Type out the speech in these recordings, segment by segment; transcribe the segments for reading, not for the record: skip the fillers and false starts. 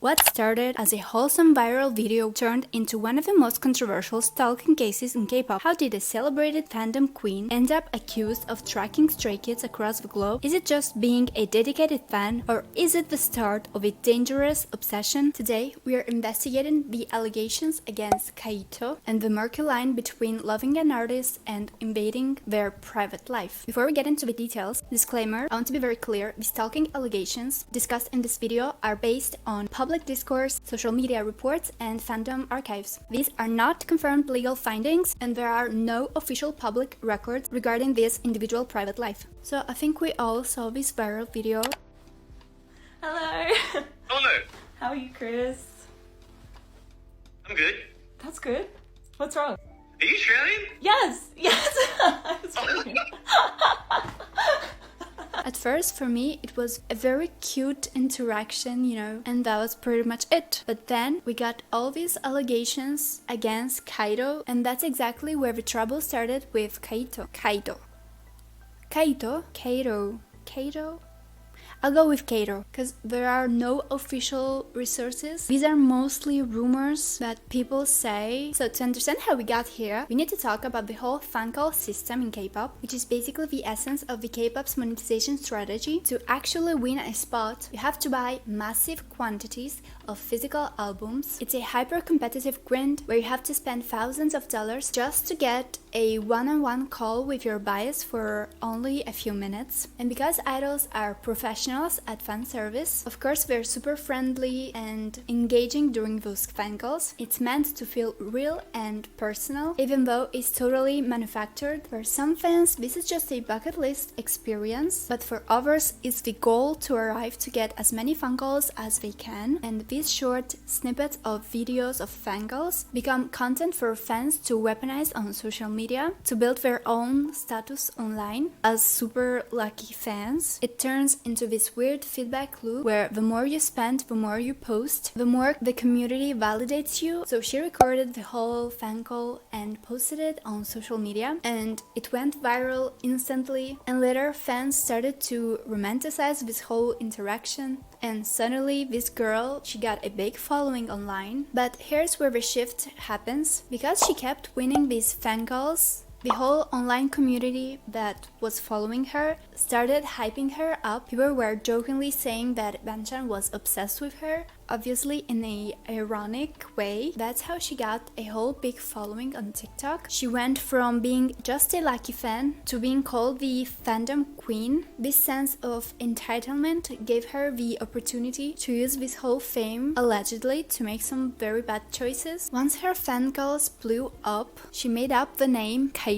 What started as a wholesome viral video turned into one of the most controversial stalking cases in K-pop. How did a celebrated fandom queen end up accused of tracking stray kids across the globe? Is it just being a dedicated fan, or is it the start of a dangerous obsession? Today, we are investigating the allegations against Caito and the murky line between loving an artist and invading their private life. Before we get into the details, disclaimer, I want to be very clear, the stalking allegations discussed in this video are based on public discourse, social media reports, and fandom archives. These are not confirmed legal findings, and there are no official public records regarding this individual private life. So I think we all saw this viral video. Hello. Hello. How are you, Chris? I'm good. That's good. What's wrong? Are you Australian? Yes. I was wondering. At first, for me, it was a very cute interaction, and that was pretty much it. But then we got all these allegations against Caito, and that's exactly where the trouble started with Caito. Caito. I'll go with Caito, because there are no official resources. These are mostly rumors that people say. So to understand how we got here, we need to talk about the whole fan call system in K-pop, which is basically the essence of the K-pop's monetization strategy. To actually win a spot, you have to buy massive quantities of physical albums. It's a hyper-competitive grind where you have to spend thousands of dollars just to get a one-on-one call with your bias for only a few minutes. And because idols are professionals at fan service, of course they're super friendly and engaging during those fan calls. It's meant to feel real and personal, even though it's totally manufactured. For some fans, this is just a bucket list experience, but for others, it's the goal to arrive to get as many fan calls as they can. And these short snippets of videos of fan calls become content for fans to weaponize on social media to build their own status online. As super lucky fans, it turns into this weird feedback loop where the more you spend, the more you post, the more the community validates you. So she recorded the whole fan call and posted it on social media, and it went viral instantly. And later fans started to romanticize this whole interaction, and suddenly this girl, she got a big following online. But here's where the shift happens. Because she kept winning these fan calls, the whole online community that was following her started hyping her up. People were jokingly saying that Banchan was obsessed with her, obviously in a ironic way. That's how she got a whole big following on TikTok. She went from being just a lucky fan to being called the fandom queen. This sense of entitlement gave her the opportunity to use this whole fame, allegedly, to make some very bad choices. Once her fan calls blew up, she made up the name Caito,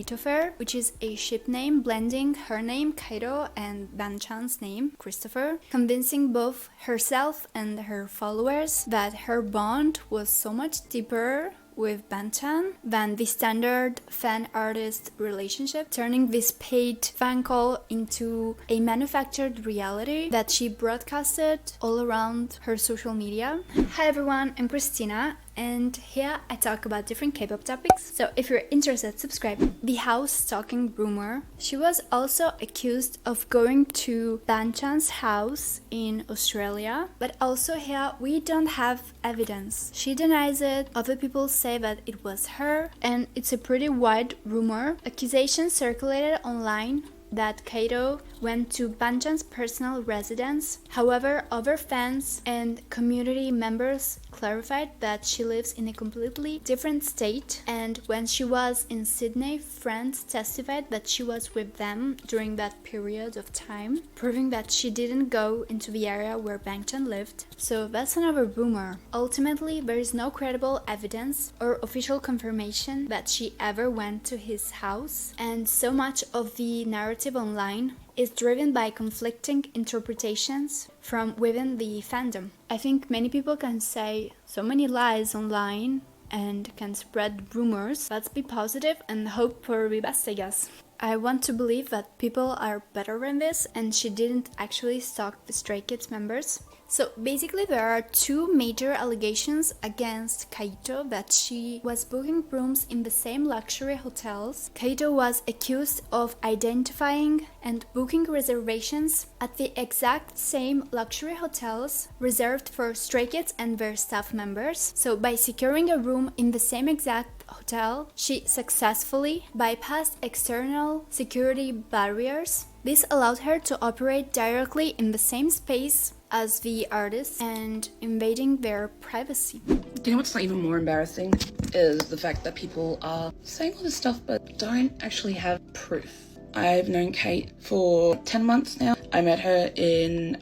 which is a ship name blending her name Caito and Banchan's name Christopher, convincing both herself and her followers that her bond was so much deeper with Banchan than the standard fan-artist relationship, turning this paid fan call into a manufactured reality that she broadcasted all around her social media. Hi everyone, I'm Christina, and here I talk about different K-pop topics, so if you're interested, subscribe. The house stalking rumor. She was also accused of going to Banchan's house in Australia, but also here we don't have evidence. She denies it, other people say that it was her, and it's a pretty wide rumor. Accusations circulated online that Caito went to Banchan's personal residence. However, other fans and community members clarified that she lives in a completely different state, and when she was in Sydney, friends testified that she was with them during that period of time, proving that she didn't go into the area where Banchan lived. So that's another rumor. Ultimately, there is no credible evidence or official confirmation that she ever went to his house, and so much of the narrative online is driven by conflicting interpretations from within the fandom. I think many people can say so many lies online and can spread rumors. Let's be positive and hope for the best, I guess. I want to believe that people are better than this and she didn't actually stalk the Stray Kids members. So basically there are two major allegations against Caito, that she was booking rooms in the same luxury hotels. Caito was accused of identifying and booking reservations at the exact same luxury hotels reserved for Stray Kids and their staff members. So by securing a room in the same exact hotel, she successfully bypassed external security barriers. This allowed her to operate directly in the same space as the artists and invading their privacy. You know what's not even more embarrassing is the fact that people are saying all this stuff but don't actually have proof. I've known Kate for 10 months now. I met her in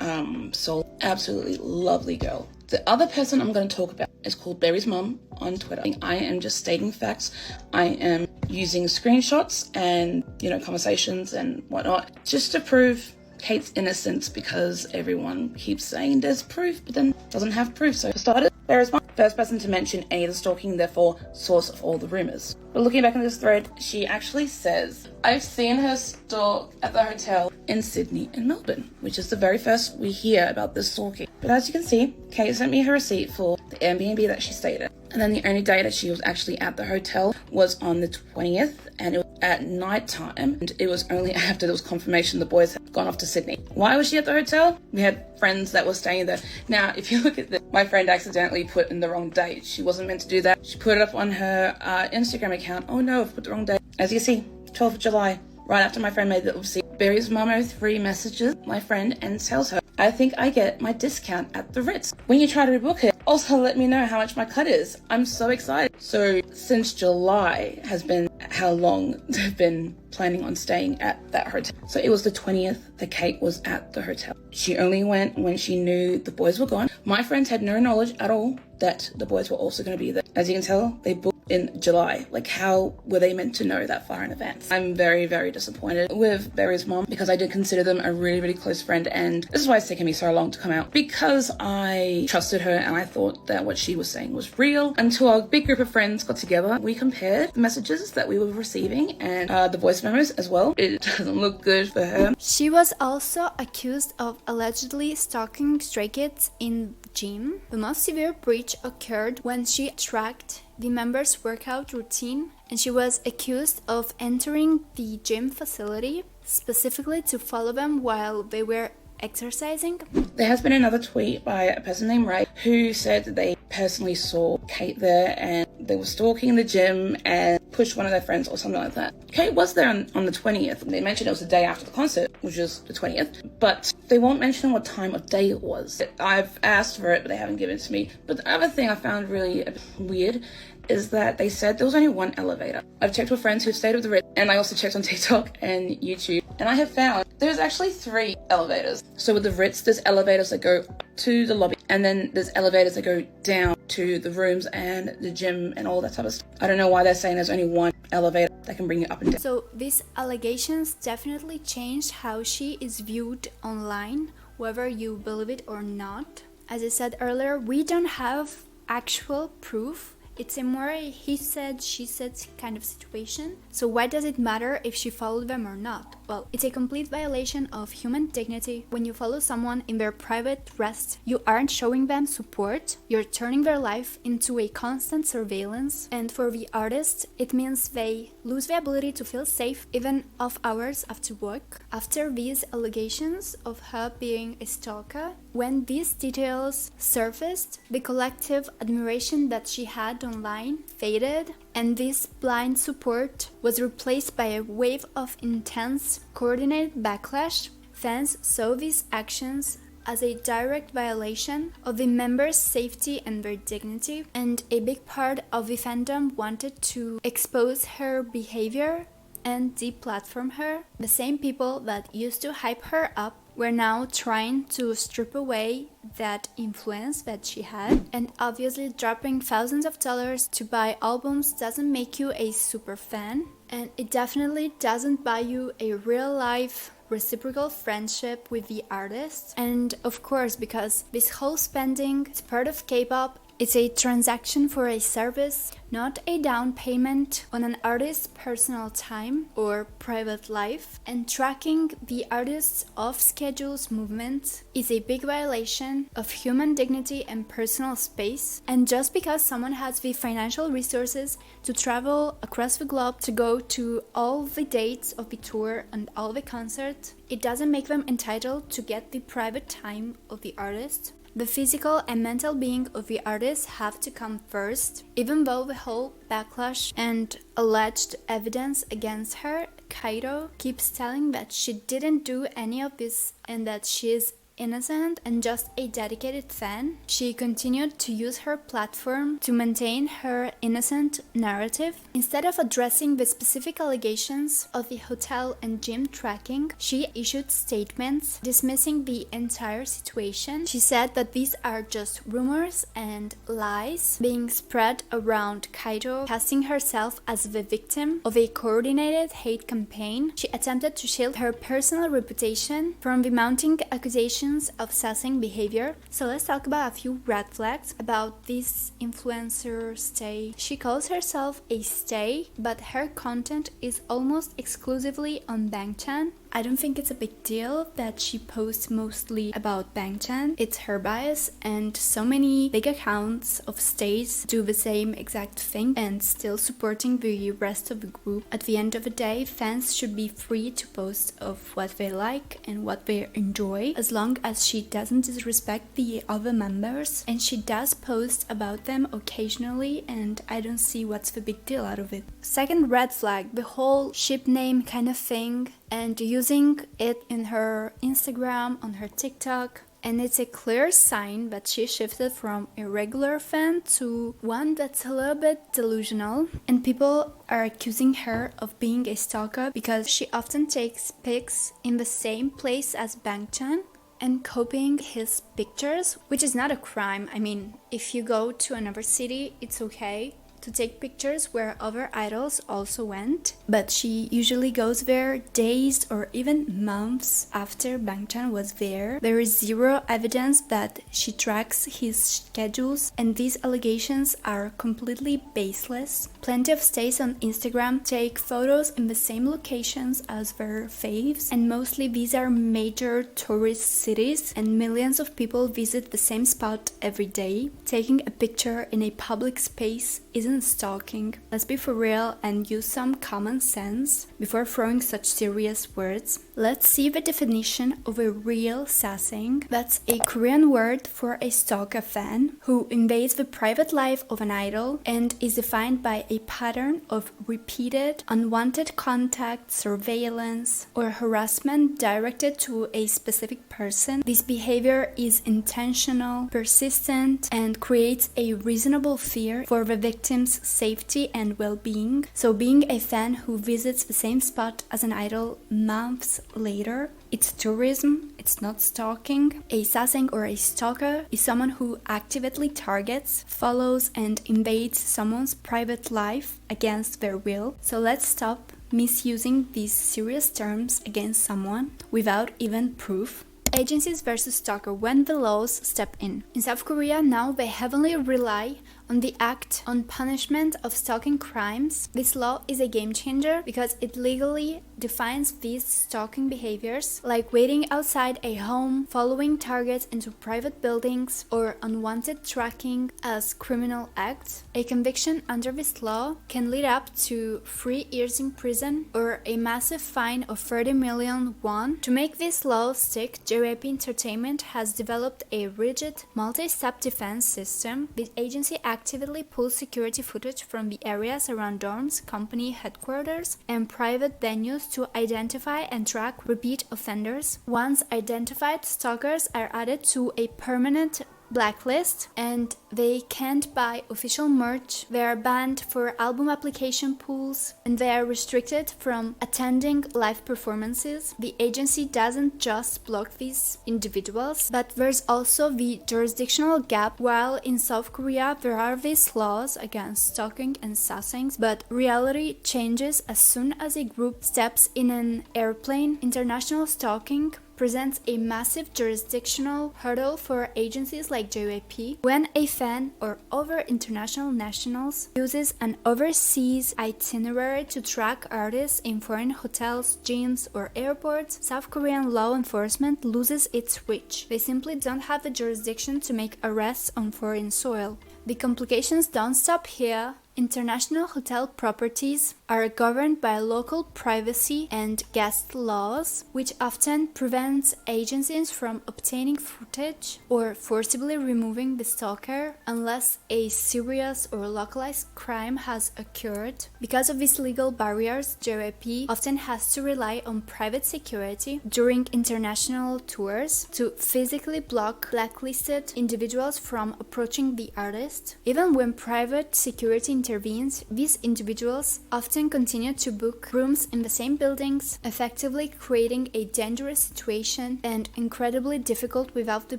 Seoul. Absolutely lovely girl. The other person I'm going to talk about is called Berry's mom on Twitter. I am just stating facts. I am using screenshots and, conversations and whatnot just to prove Kate's innocence, because everyone keeps saying there's proof but then doesn't have proof. So for starters, Berry's mom, first person to mention any of the stalking, therefore source of all the rumors. But looking back on this thread, she actually says, I've seen her stalk at the hotel in Sydney and Melbourne, which is the very first we hear about this stalking. But as you can see, Kate sent me her receipt for the Airbnb that she stayed at. And then the only day that she was actually at the hotel was on the 20th, and it was at night time, and it was only after there was confirmation the boys had gone off to Sydney. Why was she at the hotel? We had friends that were staying there. Now, if you look at this, my friend accidentally put in the wrong date. She wasn't meant to do that. She put it up on her Instagram account. Oh no, I've put the wrong date. As you can see, 12th of July, right after my friend made the oopsie. Berry's mom 03 messages my friend and tells her, I think I get my discount at the Ritz. When you try to rebook it, also let me know how much my cut is. I'm so excited. So since July has been how long they've been planning on staying at that hotel. So it was the 20th that Kate was at the hotel. She only went when she knew the boys were gone. My friends had no knowledge at all that the boys were also going to be there. As you can tell, they booked in July. Like, how were they meant to know that far in advance? I'm very, very disappointed with Berry's mom, because I did consider them a really, really close friend, and this is why it's taken me so long to come out, because I trusted her and I thought that what she was saying was real. Until our big group of friends got together, we compared the messages that we were receiving and the voice memos as well. It doesn't look good for her. She was also accused of allegedly stalking Stray Kids in the gym. The most severe breach occurred when she tracked the members' workout routine, and she was accused of entering the gym facility specifically to follow them while they were exercising. There has been another tweet by a person named Ray who said that they personally saw Kate there and they were stalking the gym and pushed one of their friends or something like that. Kate was there on the 20th. They mentioned it was the day after the concert, which is the 20th, but they won't mention what time of day it was. I've asked for it, but they haven't given it to me. But the other thing I found really weird is that they said there was only one elevator. I've checked with friends who've stayed with the Ritz, and I also checked on TikTok and YouTube, and I have found there's actually 3 elevators. So with the Ritz, there's elevators that go to the lobby, and then there's elevators that go down to the rooms and the gym and all that type of stuff. I don't know why they're saying there's only one elevator that can bring you up and down. So these allegations definitely changed how she is viewed online, whether you believe it or not. As I said earlier, we don't have actual proof. It's a more he said, she said kind of situation. So why does it matter if she followed them or not? Well, it's a complete violation of human dignity. When you follow someone in their private rest, you aren't showing them support, you're turning their life into a constant surveillance. And for the artist, it means they lose the ability to feel safe even off hours after work. After these allegations of her being a stalker, when these details surfaced, the collective admiration that she had online faded, and this blind support was replaced by a wave of intense, coordinated backlash. Fans saw these actions as a direct violation of the members' safety and their dignity, and a big part of the fandom wanted to expose her behavior and deplatform her. The same people that used to hype her up were now trying to strip away that influence that she had, and obviously dropping thousands of dollars to buy albums doesn't make you a super fan, and it definitely doesn't buy you a real life reciprocal friendship with the artist. And of course, because this whole spending is part of K-pop, It's a transaction for a service, not a down payment on an artist's personal time or private life. And tracking the artist's off-schedule's movements is a big violation of human dignity and personal space. And just because someone has the financial resources to travel across the globe to go to all the dates of the tour and all the concerts, it doesn't make them entitled to get the private time of the artist. The physical and mental being of the artist have to come first. Even though the whole backlash and alleged evidence against her, Caito keeps telling that she didn't do any of this and that she is innocent and just a dedicated fan. She continued to use her platform to maintain her innocent narrative. Instead of addressing the specific allegations of the hotel and gym tracking, she issued statements dismissing the entire situation. She said that these are just rumors and lies being spread around Caito, casting herself as the victim of a coordinated hate campaign. She attempted to shield her personal reputation from the mounting accusations of sasaeng behavior. So let's talk about a few red flags about this influencer stay. She calls herself a stay, but her content is almost exclusively on Bangtan. I don't think it's a big deal that she posts mostly about Bangtan. It's her bias, and so many big accounts of stays do the same exact thing and still supporting the rest of the group. At the end of the day, fans should be free to post of what they like and what they enjoy, as long as she doesn't disrespect the other members, and she does post about them occasionally, and I don't see what's the big deal out of it. Second red flag, the whole ship name kind of thing, and using it in her Instagram, on her TikTok. And it's a clear sign that she shifted from a regular fan to one that's a little bit delusional. And people are accusing her of being a stalker because she often takes pics in the same place as Bangtan and copying his pictures, which is not a crime. I mean, if you go to another city, it's okay to take pictures where other idols also went, but she usually goes there days or even months after Bangtan was there. There is zero evidence that she tracks his schedules, and these allegations are completely baseless. Plenty of stays on Instagram take photos in the same locations as their faves, and mostly these are major tourist cities, and millions of people visit the same spot every day. Taking a picture in a public space isn't stalking. Let's be for real and use some common sense before throwing such serious words. Let's see the definition of a real sasaeng. That's a Korean word for a stalker fan who invades the private life of an idol and is defined by a pattern of repeated unwanted contact, surveillance, or harassment directed to a specific person. This behavior is intentional, persistent, and creates a reasonable fear for the victim's safety and well-being. So being a fan who visits the same spot as an idol months later, it's tourism, it's not stalking. A sasaeng or a stalker is someone who actively targets, follows, and invades someone's private life against their will. So let's stop misusing these serious terms against someone without even proof. Agencies versus stalker, when the laws step in. In South Korea now they heavily rely on the Act on Punishment of Stalking Crimes. This law is a game changer because it legally defines these stalking behaviors, like waiting outside a home, following targets into private buildings, or unwanted tracking as criminal acts. A conviction under this law can lead up to 3 years in prison or a massive fine of 30 million won. To make this law stick, JYP Entertainment has developed a rigid multi-step defense system. The agency actively pulls security footage from the areas around dorms, company headquarters, and private venues to identify and track repeat offenders. Once identified, stalkers are added to a permanent blacklist and they can't buy official merch. They are banned for album application pools and they are restricted from attending live performances. The agency doesn't just block these individuals, but there's also the jurisdictional gap. While in South Korea there are these laws against stalking and sasaengs, but reality changes as soon as a group steps in an airplane. International stalking presents a massive jurisdictional hurdle for agencies like JYP. When a fan or other international nationals uses an overseas itinerary to track artists in foreign hotels, gyms, or airports, South Korean law enforcement loses its reach. They simply don't have the jurisdiction to make arrests on foreign soil. The complications don't stop here. International hotel properties are governed by local privacy and guest laws, which often prevents agencies from obtaining footage or forcibly removing the stalker unless a serious or localized crime has occurred. Because of these legal barriers, JYP often has to rely on private security during international tours to physically block blacklisted individuals from approaching the artist. Even when private security intervenes, these individuals often continue to book rooms in the same buildings, effectively creating a dangerous situation and incredibly difficult without the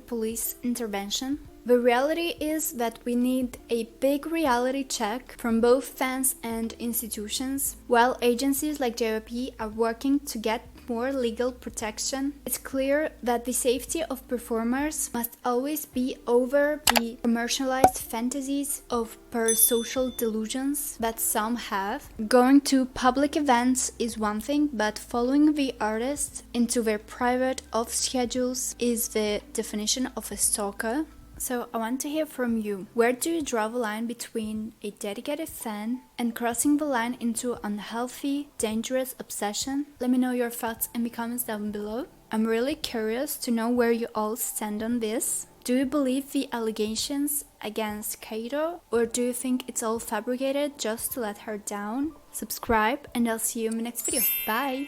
police intervention. The reality is that we need a big reality check from both fans and institutions. While agencies like JYP are working to get more legal protection, it's clear that the safety of performers must always be over the commercialized fantasies of parasocial delusions that some have. Going to public events is one thing, but following the artist into their private off schedules is the definition of a stalker. So I want to hear from you. Where do you draw the line between a dedicated fan and crossing the line into unhealthy, dangerous obsession? Let me know your thoughts in the comments down below. I'm really curious to know where you all stand on this. Do you believe the allegations against Caito, or do you think it's all fabricated just to let her down? Subscribe and I'll see you in the next video. Bye!